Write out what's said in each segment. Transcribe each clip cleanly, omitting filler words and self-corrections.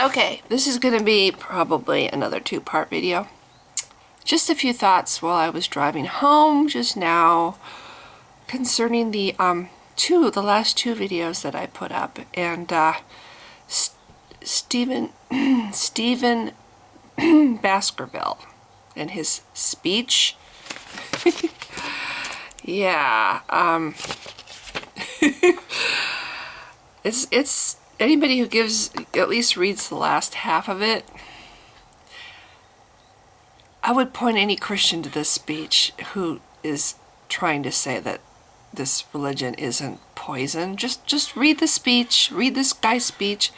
Okay, this is going to be probably another two-part video. Just a few thoughts while I was driving home just now concerning the last two videos that I put up, and Stephen Baskerville and his speech. Yeah, it's anybody who at least reads the last half of it, I would point any Christian to this speech who is trying to say that this religion isn't poison. Just read the speech. Read this guy's speech.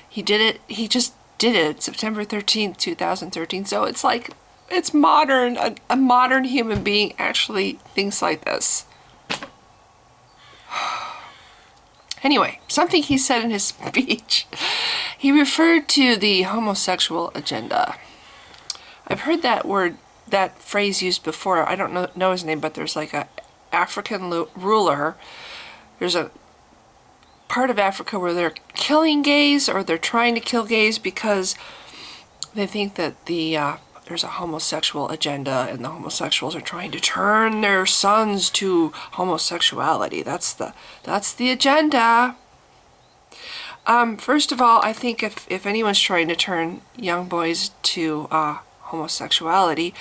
He did it. He just did it September 13th, 2013. So it's like, it's modern. A modern human being actually thinks like this. Anyway, something he said in his speech. He referred to the homosexual agenda. I've heard that phrase used before. I don't know his name, but there's like a African ruler. There's a part of Africa where they're killing gays, or they're trying to kill gays because they think that there's a homosexual agenda, and the homosexuals are trying to turn their sons to homosexuality. That's the agenda. First of all, I think if anyone's trying to turn young boys to homosexuality,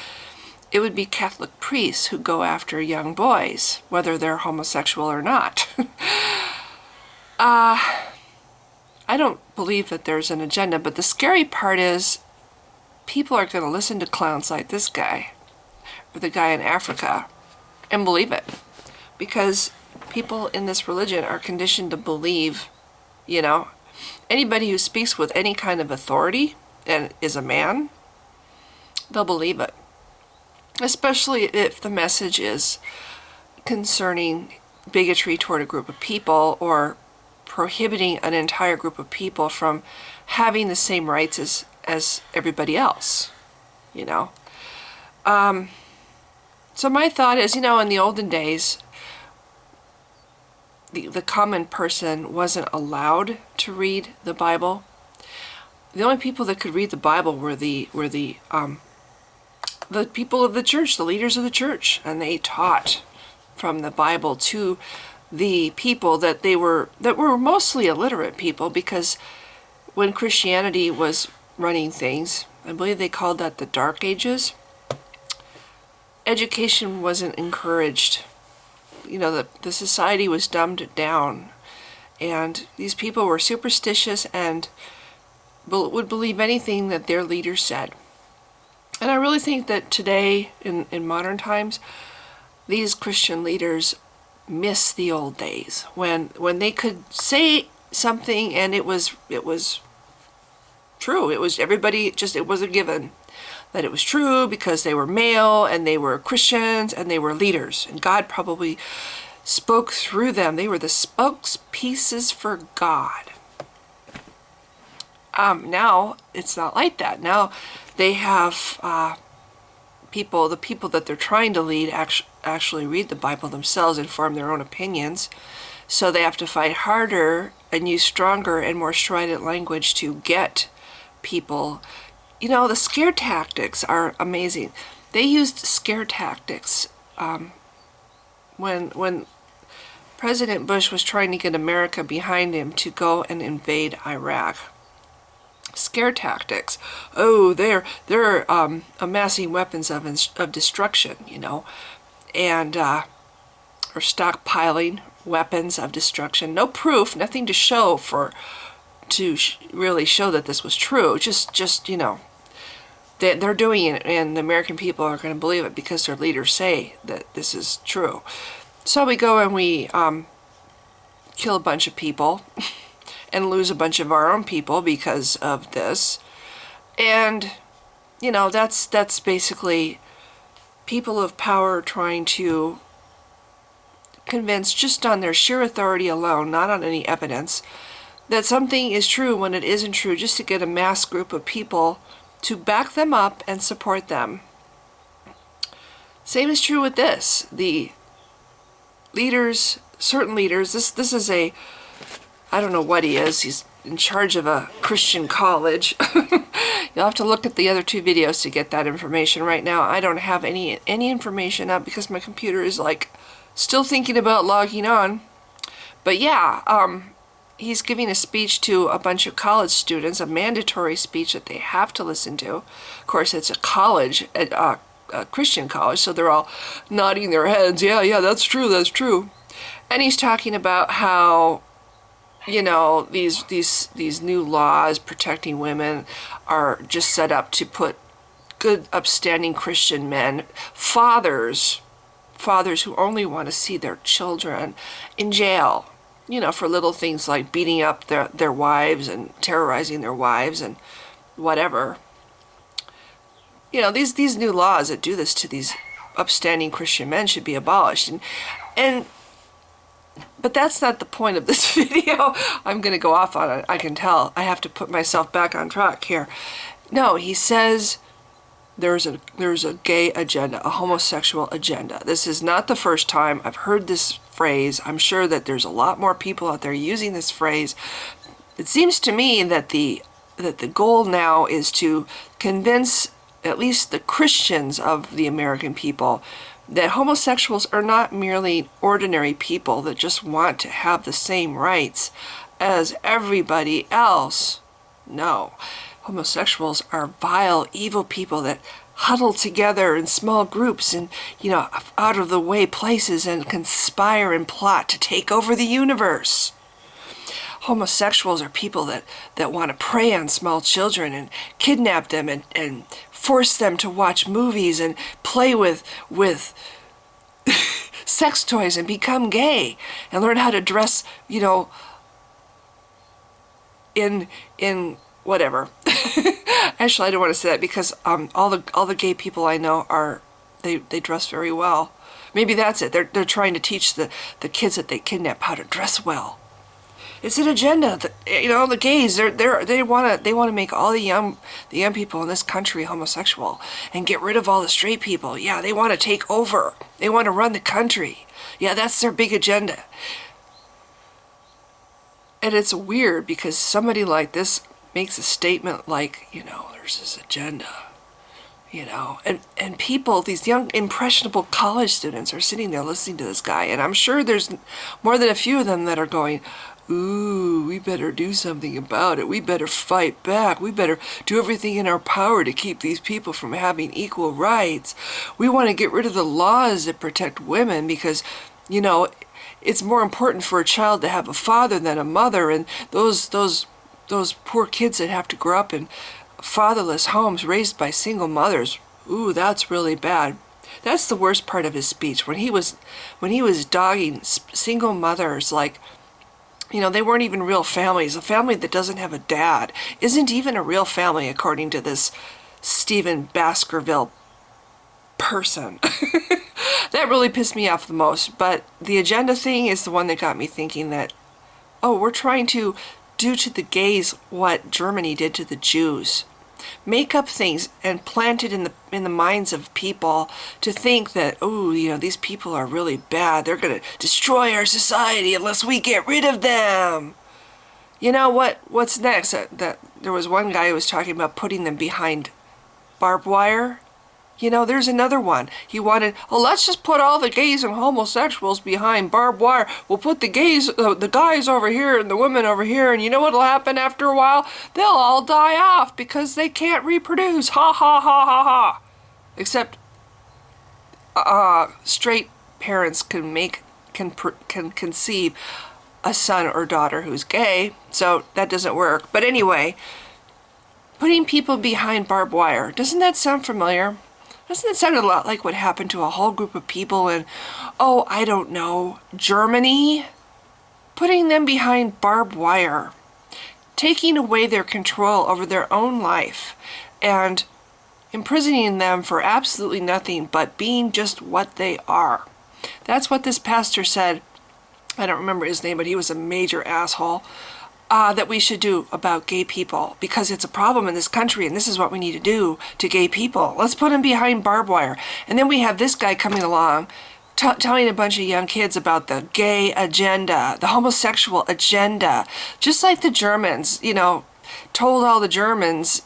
it would be Catholic priests who go after young boys, whether they're homosexual or not. I don't believe that there's an agenda, but the scary part is people are going to listen to clowns like this guy, or the guy in Africa, and believe it. Because people in this religion are conditioned to believe, anybody who speaks with any kind of authority and is a man, they'll believe it. Especially if the message is concerning bigotry toward a group of people, or prohibiting an entire group of people from having the same rights as everybody else, So my thought is, in the olden days, the common person wasn't allowed to read the Bible. The only people that could read the Bible were the people of the church, the leaders of the church, and they taught from the Bible to the people that were mostly illiterate people, because when Christianity was running things, I believe they called that the Dark Ages, education wasn't encouraged. The society was dumbed down, and these people were superstitious and would believe anything that their leaders said. And I really think that today, in modern times, these Christian leaders miss the old days when they could say something and it was true. It was it was a given that it was true because they were male and they were Christians and they were leaders, and God probably spoke through them. They were the spokespieces for God. Now it's not like that. Now they have the people that they're trying to lead actually read the Bible themselves and form their own opinions. So they have to fight harder and use stronger and more strident language to get people. The scare tactics are amazing. They used scare tactics when President Bush was trying to get America behind him to go and invade Iraq. Scare tactics. Oh, they're amassing weapons of destruction, and or stockpiling weapons of destruction. No proof, nothing to show really show that this was true. Just they're doing it, and the American people are going to believe it because their leaders say that this is true. So we go and we kill a bunch of people and lose a bunch of our own people because of this. And that's basically people of power trying to convince, just on their sheer authority alone, not on any evidence, that something is true when it isn't true, just to get a mass group of people to back them up and support them. Same is true with this. The leaders, certain leaders, this is I don't know what he is. He's in charge of a Christian college. You'll have to look at the other two videos to get that information. Right now, I don't have any information up because my computer is like still thinking about logging on. But yeah, he's giving a speech to a bunch of college students, a mandatory speech that they have to listen to. Of course, it's a college, a Christian college, so they're all nodding their heads. Yeah, that's true, that's true. And he's talking about how, you know, these new laws protecting women are just set up to put good, upstanding Christian men, fathers who only want to see their children, in jail, you know, for little things like beating up their wives and terrorizing their wives and whatever. You know, these new laws that do this to these upstanding Christian men should be abolished. But that's not the point of this video. I'm going to go off on it. I can tell. I have to put myself back on track here. No, he says there's a gay agenda, a homosexual agenda. This is not the first time I've heard this phrase. I'm sure that there's a lot more people out there using this phrase. It seems to me that the goal now is to convince at least the Christians of the American people that homosexuals are not merely ordinary people that just want to have the same rights as everybody else. No, homosexuals are vile, evil people that huddle together in small groups and, you know, out of the way places and conspire and plot to take over the universe. Homosexuals are people that want to prey on small children and kidnap them and force them to watch movies and play with sex toys and become gay and learn how to dress, you know, in whatever. Actually, I don't want to say that because all the gay people I know they dress very well. Maybe that's it. They're trying to teach the kids that they kidnap how to dress well. It's an agenda. You know, the gays, they want to make all the young people in this country homosexual and get rid of all the straight people. Yeah, they want to take over. They want to run the country. Yeah, that's their big agenda. And it's weird because somebody like this makes a statement like, you know, there's this agenda. You know, and people, these young, impressionable college students are sitting there listening to this guy, and I'm sure there's more than a few of them that are going, ooh, we better do something about it. We better fight back. We better do everything in our power to keep these people from having equal rights. We want to get rid of the laws that protect women because, you know, it's more important for a child to have a father than a mother, and those poor kids that have to grow up in fatherless homes raised by single mothers. Ooh, that's really bad. That's the worst part of his speech, when he was dogging single mothers like, you know, they weren't even real families. A family that doesn't have a dad isn't even a real family, according to this Stephen Baskerville person. That really pissed me off the most. But the agenda thing is the one that got me thinking that, oh, we're trying to do to the gays what Germany did to the Jews. Make up things and plant it in the minds of people to think that, oh, you know, these people are really bad. They're going to destroy our society unless we get rid of them. You know what's next? That there was one guy who was talking about putting them behind barbed wire. You know, there's another one. He wanted, oh, let's just put all the gays and homosexuals behind barbed wire. We'll put the guys over here and the women over here, and you know what'll happen after a while? They'll all die off because they can't reproduce. Ha ha ha ha ha. Except, straight parents can conceive a son or daughter who's gay, so that doesn't work. But anyway, putting people behind barbed wire, doesn't that sound familiar? Doesn't it sound a lot like what happened to a whole group of people in, oh, I don't know, Germany? Putting them behind barbed wire, taking away their control over their own life, and imprisoning them for absolutely nothing but being just what they are. That's what this pastor said. I don't remember his name, but he was a major asshole. That we should do about gay people, because it's a problem in this country, and this is what we need to do to gay people. Let's put them behind barbed wire. And then we have this guy coming along telling a bunch of young kids about the gay agenda, the homosexual agenda, just like the Germans, told all the Germans,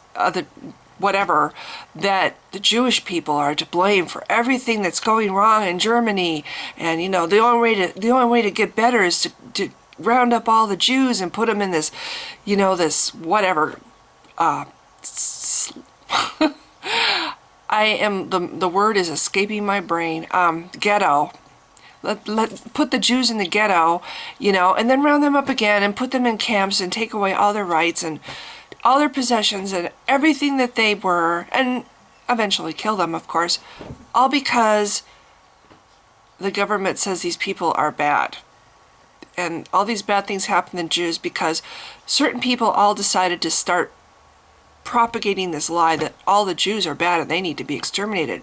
whatever, that the Jewish people are to blame for everything that's going wrong in Germany, and the only way to get better is to round up all the Jews and put them in this, this whatever. The word is escaping my brain. Ghetto. Put the Jews in the ghetto, and then round them up again and put them in camps and take away all their rights and all their possessions and everything that they were, and eventually kill them, of course, all because the government says these people are bad. And all these bad things happen to Jews because certain people all decided to start propagating this lie that all the Jews are bad and they need to be exterminated.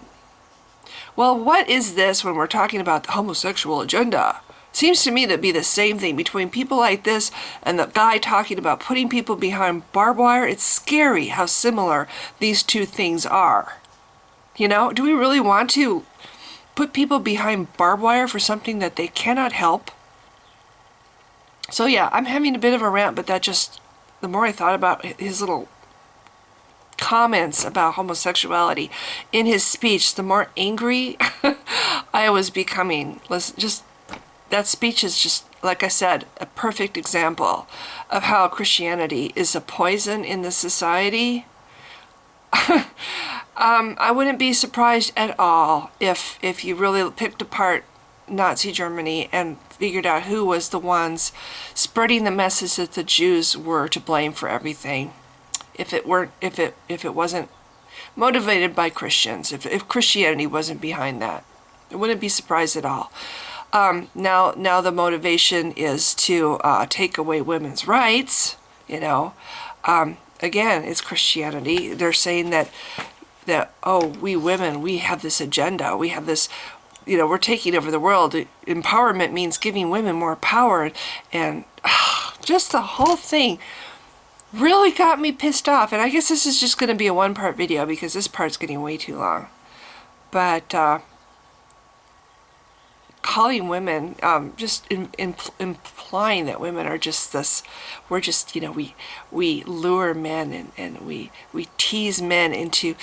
Well, what is this when we're talking about the homosexual agenda? Seems to me to be the same thing between people like this and the guy talking about putting people behind barbed wire. It's scary how similar these two things are. Do we really want to put people behind barbed wire for something that they cannot help? So yeah, I'm having a bit of a rant, but the more I thought about his little comments about homosexuality in his speech, the more angry I was becoming. That speech is just, like I said, a perfect example of how Christianity is a poison in the society. I wouldn't be surprised at all if you really picked apart Nazi Germany and figured out who was the ones spreading the message that the Jews were to blame for everything. If it wasn't motivated by Christians, if Christianity wasn't behind that, I wouldn't be surprised at all. Now the motivation is to take away women's rights. Again, it's Christianity. They're saying that we women, we have this agenda. We have this, we're taking over the world. Empowerment means giving women more power, and just the whole thing really got me pissed off. And I guess this is just going to be a one-part video because this part's getting way too long. But calling women, just implying that women are just this, we're just, we lure men and we tease men into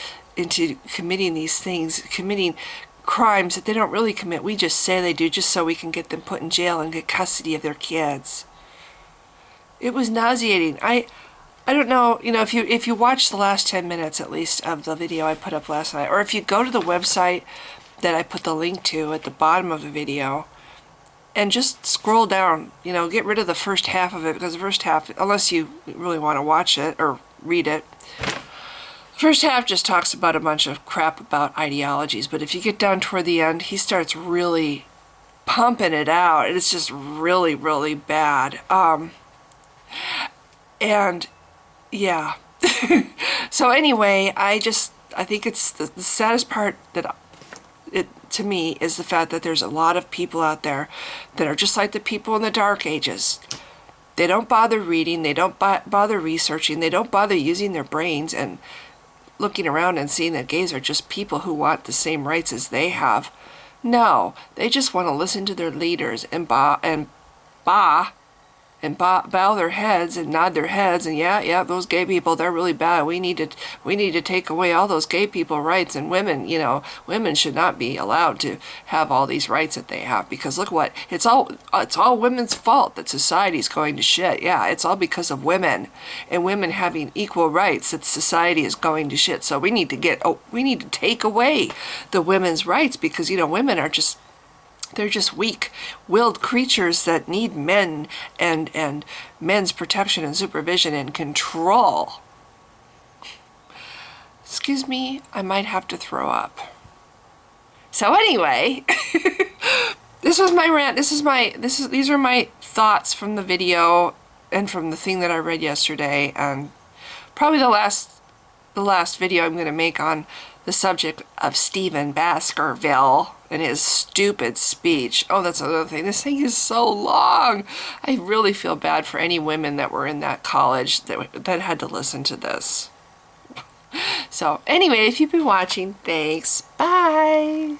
committing these things, committing crimes that they don't really commit. We just say they do just so we can get them put in jail and get custody of their kids. It was nauseating. I don't know, if you watch the last 10 minutes at least of the video I put up last night, or if you go to the website that I put the link to at the bottom of the video and just scroll down, get rid of the first half of it, because the first half, unless you really want to watch it or read it, the first half just talks about a bunch of crap about ideologies. But if you get down toward the end, he starts really pumping it out. It's just really, really bad. And yeah. So anyway, I think it's the saddest part to me is the fact that there's a lot of people out there that are just like the people in the Dark Ages. They don't bother reading, they don't bother researching, they don't bother using their brains and looking around and seeing that gays are just people who want the same rights as they have. No, they just want to listen to their leaders and bow their heads and nod their heads and yeah, those gay people, they're really bad. We need to take away all those gay people rights, and women, women should not be allowed to have all these rights that they have, because look what, it's all women's fault that society's going to shit. Yeah, it's all because of women and women having equal rights that society is going to shit. So we need to take away the women's rights, because women are just, they're just weak-willed creatures that need men and men's protection and supervision and control. Excuse me, I might have to throw up. So anyway, this was my rant. These are my thoughts from the video and from the thing that I read yesterday, and probably the last video I'm going to make on the subject of Stephen Baskerville and his stupid speech. Oh, that's another thing. This thing is so long. I really feel bad for any women that were in that college that had to listen to this. So anyway, if you've been watching, thanks. Bye.